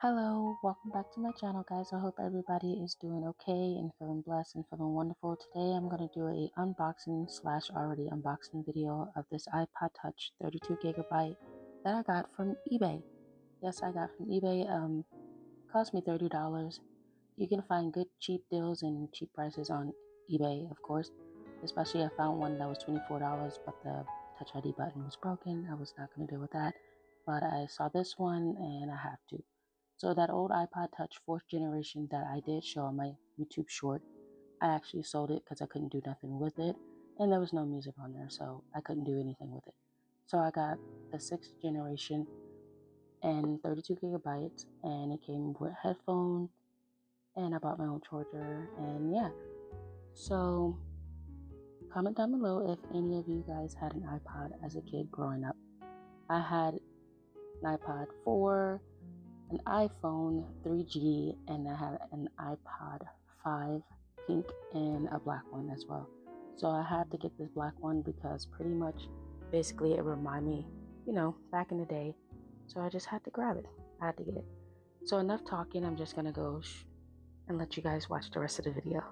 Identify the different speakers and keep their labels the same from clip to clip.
Speaker 1: Hello, welcome back to my channel, guys. I hope everybody is doing okay and feeling blessed and feeling wonderful. Today I'm going to do a unboxing slash already unboxing video of this iPod Touch 32 gigabyte that I got from eBay. Yes, I got from eBay. It cost me $30. You can find good cheap deals and cheap prices on eBay, of course. Especially I found one that was $24, but the Touch ID button was broken. I was not going to deal with that. But I saw this one and I have to. So that old iPod Touch 4th generation that I did show on my YouTube short, I actually sold it because I couldn't do nothing with it. And there was no music on there, so I couldn't do anything with it. So I got the 6th generation and 32 gigabytes, and it came with headphones, and I bought my own charger, and yeah. So comment down below if any of you guys had an iPod as a kid growing up. I had an iPod 4, an iPhone 3G, and I had an iPod 5 pink and a black one as well. So I had to get this black one because pretty much basically it reminded me, back in the day. So I just had to grab it. I had to get it. So enough talking, I'm just gonna go and let you guys watch the rest of the video.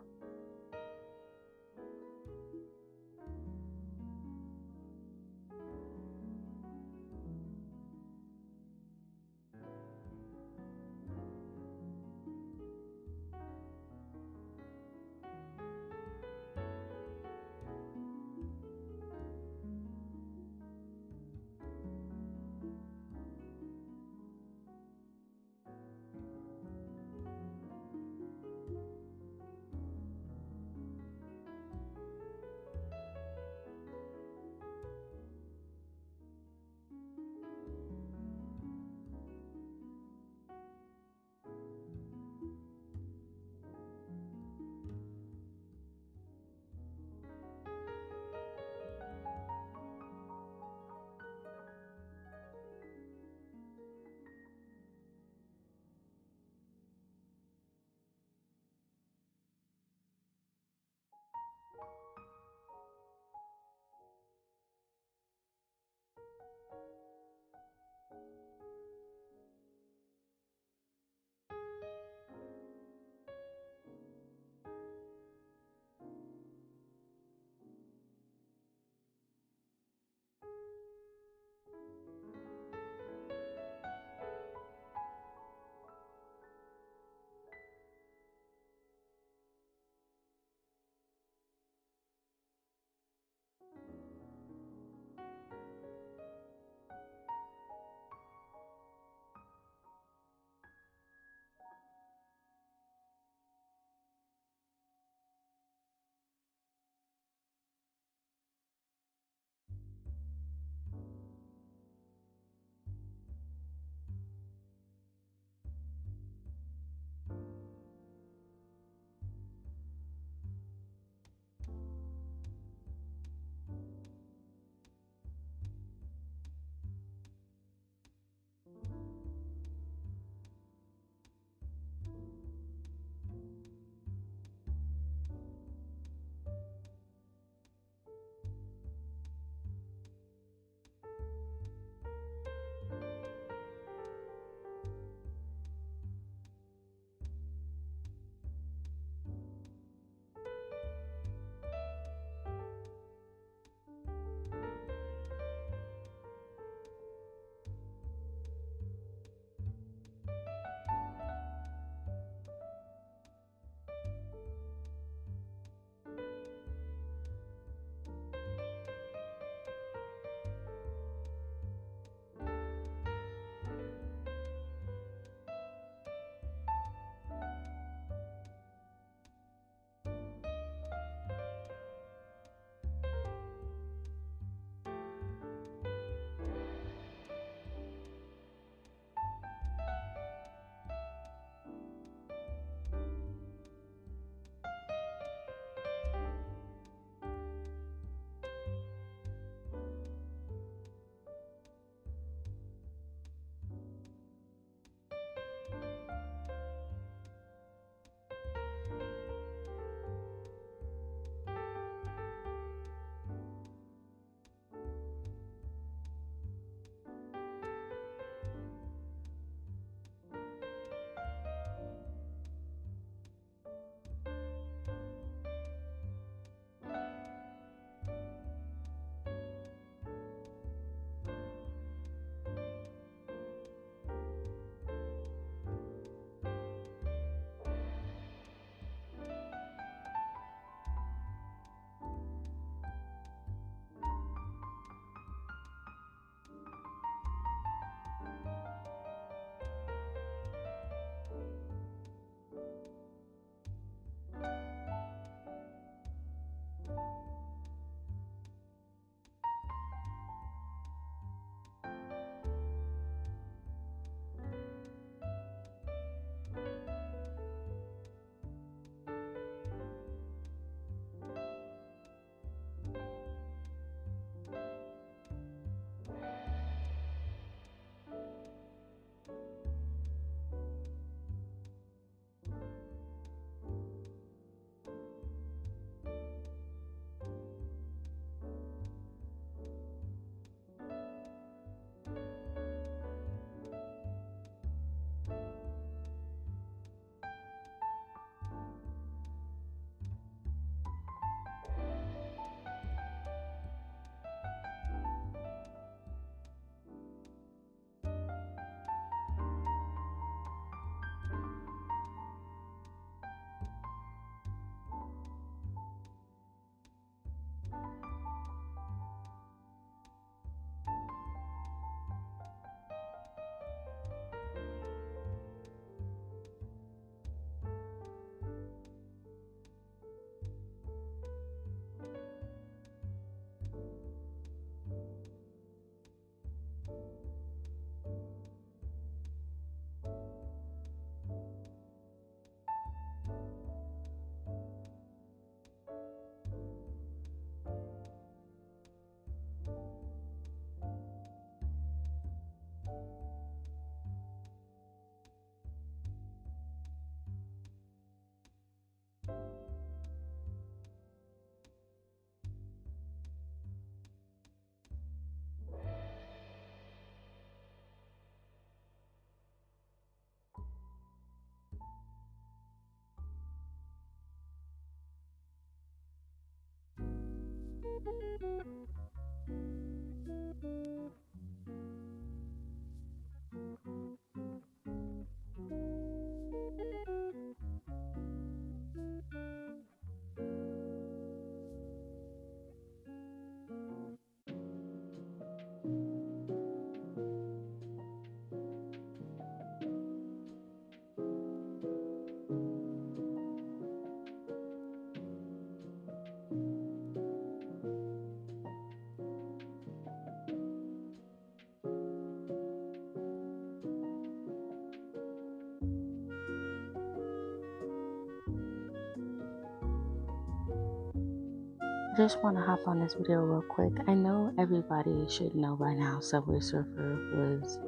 Speaker 1: I just want to hop on this video real quick. I know everybody should know by now Subway Surfer was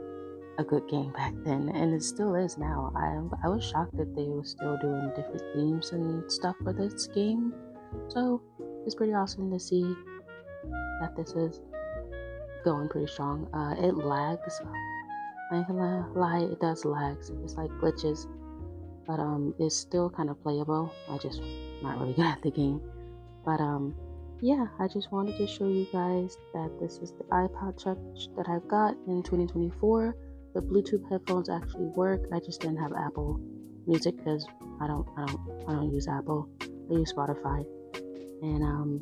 Speaker 1: a good game back then, and it still is now. I was shocked that they were still doing different themes and stuff for this game, so it's pretty awesome to see that this is going pretty strong. It lags. I ain't gonna lie, it does lag. It's like glitches, but it's still kind of playable. I just not really good at the game, but yeah, I just wanted to show you guys that this is the iPod Touch that I got in 2024. The Bluetooth headphones actually work. I just didn't have Apple Music because I don't use Apple. I use Spotify, and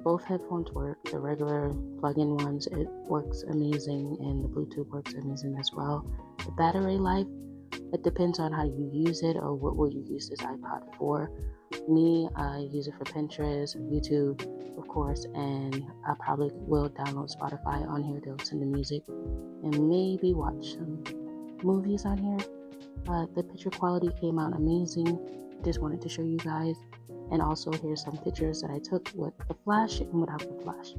Speaker 1: both headphones work. The regular plug-in ones, it works amazing, and the Bluetooth works amazing as well. The battery life, it depends on how you use it or what will you use this iPod for. Me, I use it for Pinterest, YouTube, of course, and I probably will download Spotify on here to listen to music and maybe watch some movies on here. The picture quality came out amazing. Just wanted to show you guys. And also here's some pictures that I took with the flash and without the flash.